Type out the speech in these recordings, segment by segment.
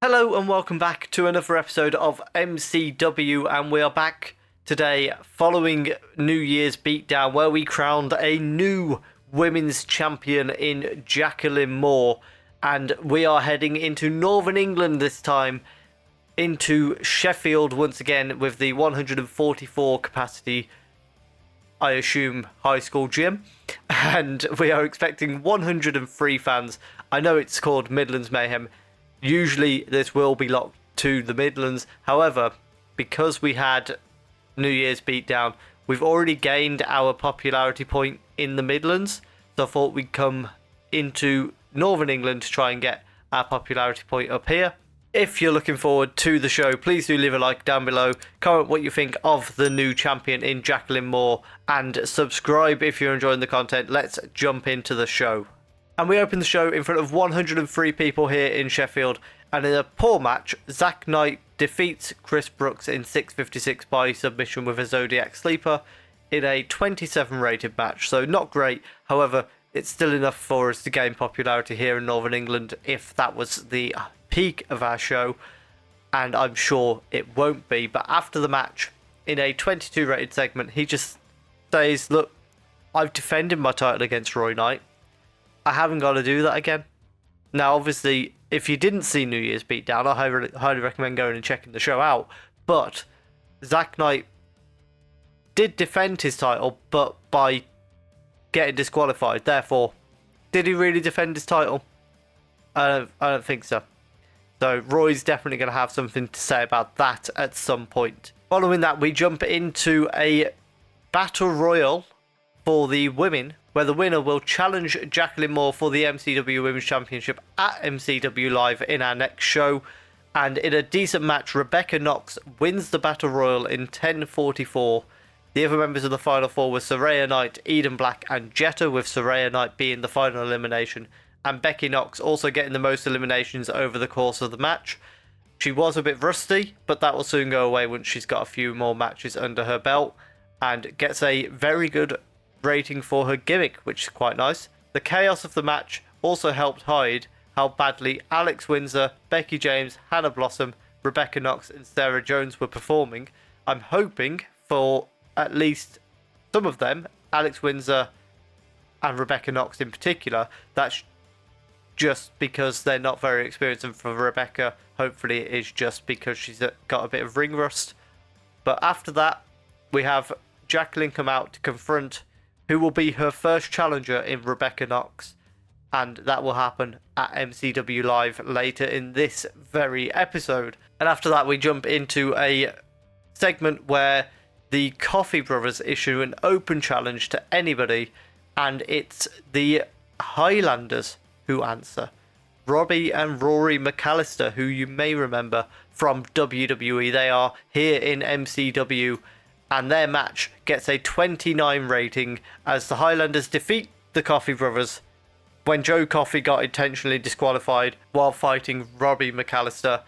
Hello and welcome back to another episode of MCW, and we are back today following New Year's Beatdown, where we crowned a new women's champion in Jacqueline Moore, and we are heading into Northern England this time, into Sheffield once again with the 144 capacity, I assume, high school gym, and we are expecting 103 fans. I know it's called Midlands Mayhem. Usually this will be locked to the Midlands. However, because we had New Year's Beatdown, we've already gained our popularity point in the Midlands. So I thought we'd come into Northern England to try and get our popularity point up here. If you're looking forward to the show, please do leave a like down below. Comment what you think of the new champion in Jacqueline Moore, and subscribe if you're enjoying the content. Let's jump into the show. And we open the show in front of 103 people here in Sheffield. And in a poor match, Zach Knight defeats Chris Brooks in 6:56 by submission with a Zodiac Sleeper in a 27 rated match. So not great. However, it's still enough for us to gain popularity here in Northern England if that was the peak of our show. And I'm sure it won't be. But after the match, in a 22 rated segment, he just says, look, I've defended my title against Roy Knight. I haven't got to do that again. Now, obviously, if you didn't see New Year's Beatdown, I highly recommend going and checking the show out. But Zach Knight did defend his title, but by getting disqualified. Therefore, did he really defend his title? I don't think so. So Roy's definitely going to have something to say about that at some point. Following that, we jump into a battle royal for the women, where the winner will challenge Jacqueline Moore for the MCW Women's Championship at MCW Live in our next show. And in a decent match, Rebecca Knox wins the Battle Royal in 10:44. The other members of the Final Four were Saraya Knight, Eden Black and Jetta, with Saraya Knight being the final elimination, and Becky Knox also getting the most eliminations over the course of the match. She was a bit rusty, but that will soon go away once she's got a few more matches under her belt, and gets a very good rating for her gimmick, which is quite nice. The chaos of the match also helped hide how badly Alex Windsor, Becky James, Hannah Blossom, Rebecca Knox and Sarah Jones were performing. I'm hoping for at least some of them, Alex Windsor and Rebecca Knox in particular, that's just because they're not very experienced, and for Rebecca, hopefully it is just because she's got a bit of ring rust. But after that, we have Jacqueline come out to confront who will be her first challenger in Rebecca Knox, and that will happen at MCW Live later in this very episode. And after that, we jump into a segment where the Coffee Brothers issue an open challenge to anybody, and it's the Highlanders who answer. Robbie and Rory McAllister, who you may remember from WWE, they are here in MCW, and their match gets a 29 rating as the Highlanders defeat the Coffee Brothers when Joe Coffey got intentionally disqualified while fighting Robbie McAllister.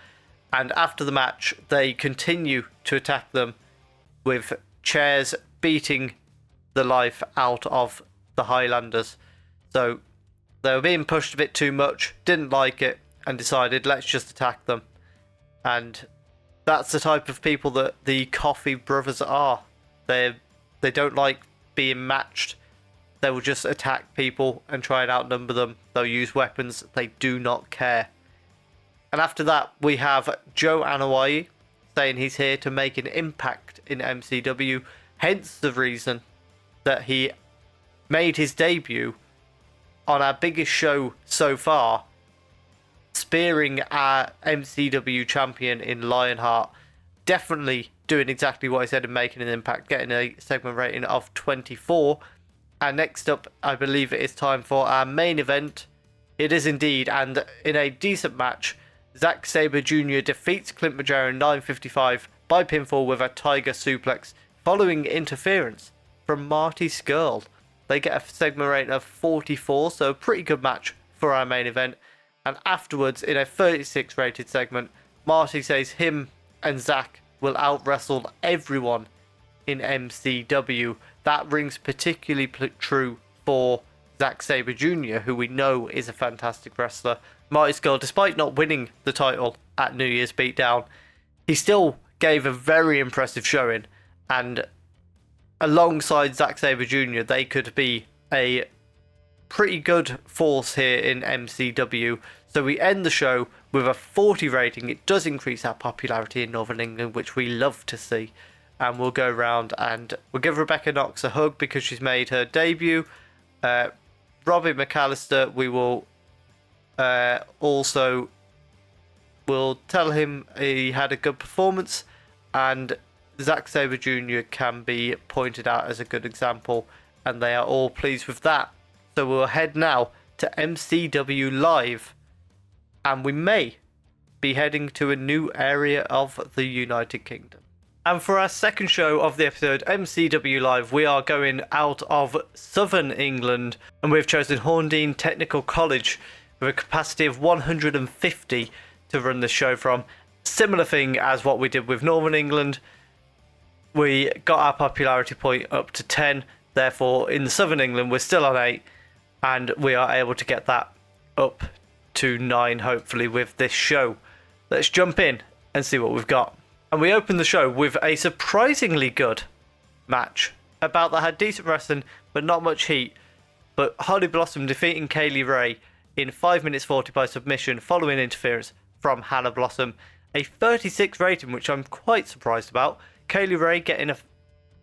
And after the match, they continue to attack them with chairs, beating the life out of the Highlanders. So they were being pushed a bit too much, didn't like it, and decided, let's just attack them. And that's the type of people that the Coffee Brothers are. They don't like being matched. They will just attack people and try and outnumber them. They'll use weapons. They do not care. And after that, we have Joe Anoa'i saying he's here to make an impact in MCW. Hence the reason that he made his debut on our biggest show so far, spearing our MCW champion in Lionheart. Definitely doing exactly what I said and making an impact, getting a segment rating of 24. And next up, I believe it is time for our main event. It is indeed, and in a decent match, Zack Sabre Jr. defeats Clint Majera in 9:55 by pinfall with a Tiger Suplex following interference from Marty Scurll. They get a segment rating of 44, so a pretty good match for our main event. And afterwards, in a 36 rated segment, Marty says him and Zack will out-wrestle everyone in MCW. That rings particularly true for Zack Sabre Jr., who we know is a fantastic wrestler, Marty Scurll, despite not winning the title at New Year's Beatdown, he still gave a very impressive showing, and alongside Zack Sabre Jr., they could be a pretty good force here in MCW. So we end the show with a 40 rating. It does increase our popularity in Northern England, which we love to see. And we'll go around and we'll give Rebecca Knox a hug because she's made her debut. Robbie McAllister, we will also will tell him he had a good performance, and Zack Sabre Jr. can be pointed out as a good example, and they are all pleased with that. So we'll head now to MCW Live, and we may be heading to a new area of the United Kingdom. And for our second show of the episode, MCW Live, we are going out of Southern England, and we've chosen Horndean Technical College with a capacity of 150 to run the show from. Similar thing as what we did with Northern England. We got our popularity point up to 10, therefore in Southern England we're still on 8, and we are able to get that up to 9 hopefully with this show. Let's jump in and see what we've got. And we open the show with a surprisingly good match. About that had decent wrestling but not much heat, but Holly Blossom defeating Kaylee Ray in 5 minutes 40 by submission following interference from Hannah Blossom. A 36 rating, which I'm quite surprised about. Kaylee Ray getting an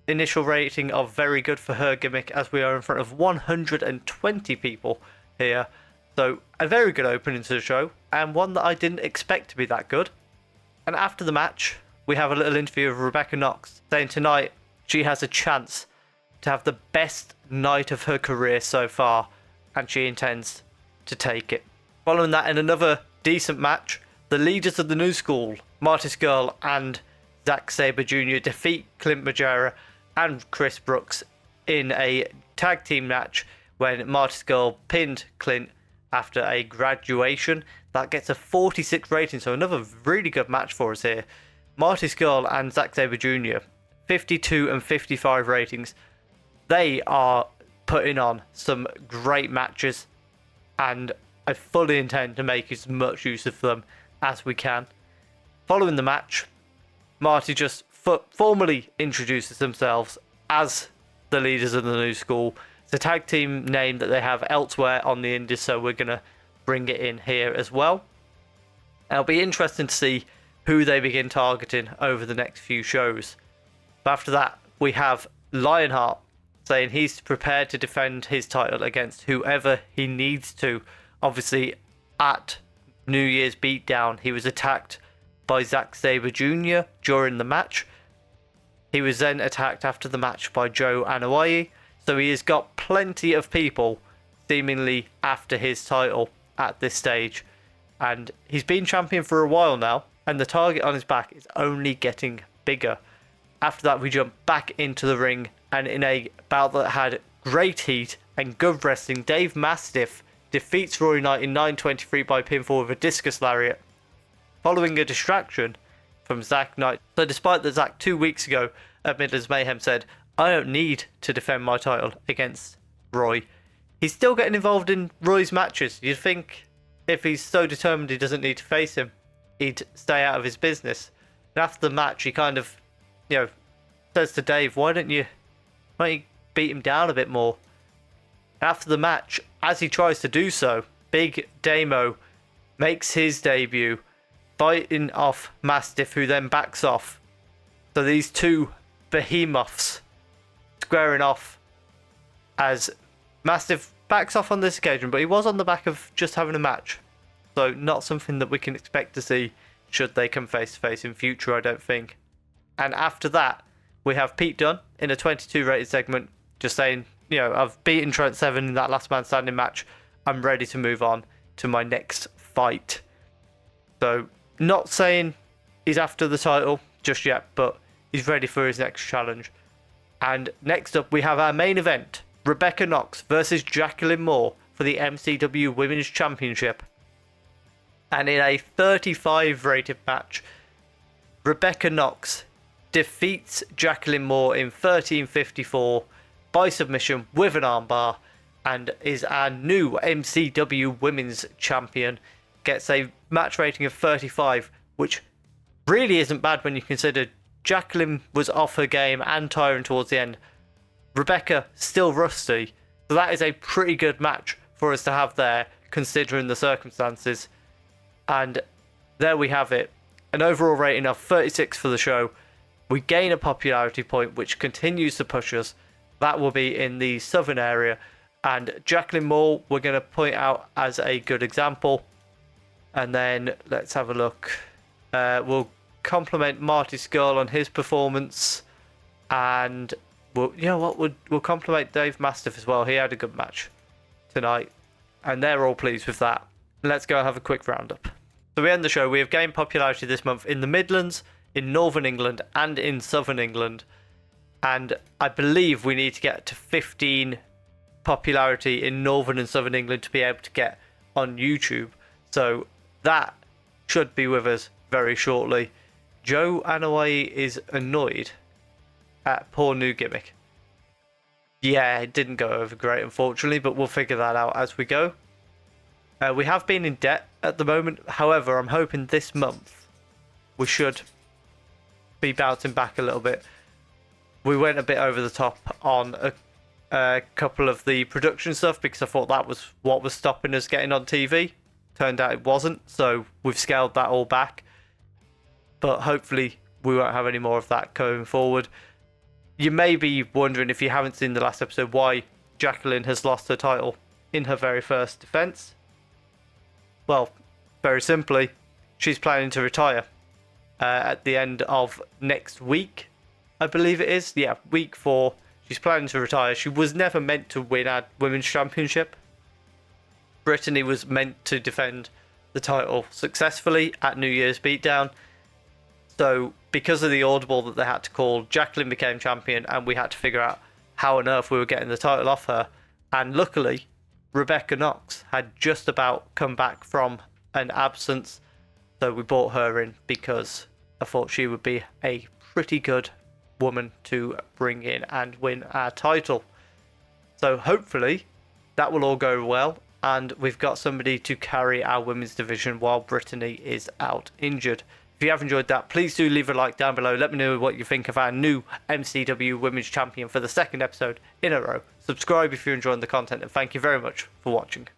initial rating of very good for her gimmick, as we are in front of 120 people here. So a very good opening to the show, and one that I didn't expect to be that good. And after the match, we have a little interview with Rebecca Knox saying tonight she has a chance to have the best night of her career so far, and she intends to take it. Following that, in another decent match, the leaders of the new school, Marty Scurll and Zack Sabre Jr., defeat Clint Majera and Chris Brooks in a tag team match when Marty Scurll pinned Clint after a graduation. That gets a 46 rating, so another really good match for us here. Marty Scurll and Zack Sabre Jr., 52 and 55 ratings. They are putting on some great matches, and I fully intend to make as much use of them as we can. Following the match, Marty just formally introduces themselves as the leaders of the new school. It's a tag team name that they have elsewhere on the indies, so we're going to bring it in here as well. It'll be interesting to see who they begin targeting over the next few shows. But after that, we have Lionheart saying he's prepared to defend his title against whoever he needs to. Obviously, at New Year's Beatdown, he was attacked by Zack Sabre Jr. during the match. He was then attacked after the match by Joe Anoa'i. So he has got plenty of people seemingly after his title at this stage. And he's been champion for a while now, and the target on his back is only getting bigger. After that, we jump back into the ring, and in a bout that had great heat and good wrestling, Dave Mastiff defeats Roy Knight in 9:23 by pinfall with a discus lariat, following a distraction from Zack Knight. So despite that Zack 2 weeks ago at Midlands Mayhem said, I don't need to defend my title against Roy, he's still getting involved in Roy's matches. You'd think if he's so determined he doesn't need to face him, he'd stay out of his business. And after the match, he kind of, says to Dave, why don't you beat him down a bit more? After the match, as he tries to do so, Big Damo makes his debut, biting off Mastiff, who then backs off. So these two behemoths squaring off as Mastiff backs off on this occasion, but he was on the back of just having a match. So not something that we can expect to see should they come face to face in future, I don't think. And after that, we have Pete Dunne in a 22 rated segment just saying, I've beaten Trent Seven in that last man standing match. I'm ready to move on to my next fight. So not saying he's after the title just yet, but he's ready for his next challenge. And next up, we have our main event, Rebecca Knox versus Jacqueline Moore for the MCW Women's Championship. And in a 35 rated match, Rebecca Knox defeats Jacqueline Moore in 13:54 by submission with an armbar, and is our new MCW Women's Champion. gets a match rating of 35, which really isn't bad when you consider Jacqueline was off her game and tiring towards the end. Rebecca still rusty, so that is a pretty good match for us to have there, considering the circumstances. And there we have it. An overall rating of 36 for the show. We gain a popularity point, which continues to push us. That will be in the southern area. And Jacqueline Moore, we're going to point out as a good example. And then let's have a look. We'll compliment Marty Skull on his performance. And we'll compliment Dave Mastiff as well. He had a good match tonight. And they're all pleased with that. Let's go have a quick roundup. So we end the show. We have gained popularity this month in the Midlands, in Northern England, and in Southern England. And I believe we need to get to 15 popularity in Northern and Southern England to be able to get on YouTube. So that should be with us very shortly. Joe Anawai is annoyed at poor new gimmick. Yeah, it didn't go over great, unfortunately, but we'll figure that out as we go. We have been in debt at the moment. However, I'm hoping this month we should be bouncing back a little bit. We went a bit over the top on a couple of the production stuff because I thought that was what was stopping us getting on TV. Turned out it wasn't, so we've scaled that all back. But hopefully we won't have any more of that going forward. You may be wondering, if you haven't seen the last episode, why Jacqueline has lost her title in her very first defense. Well, very simply, she's planning to retire at the end of next week, I believe it is. Yeah, week 4. She's planning to retire. She was never meant to win our Women's Championship. Brittany was meant to defend the title successfully at New Year's Beatdown. So, because of the audible that they had to call, Jacqueline became champion, and we had to figure out how on earth we were getting the title off her. And luckily, Rebecca Knox had just about come back from an absence, so we brought her in because I thought she would be a pretty good woman to bring in and win our title. So hopefully that will all go well, and we've got somebody to carry our women's division while Brittany is out injured. If you have enjoyed that, please do leave a like down below. Let me know what you think of our new MCW Women's Champion for the second episode in a row. Subscribe if you're enjoying the content, and thank you very much for watching.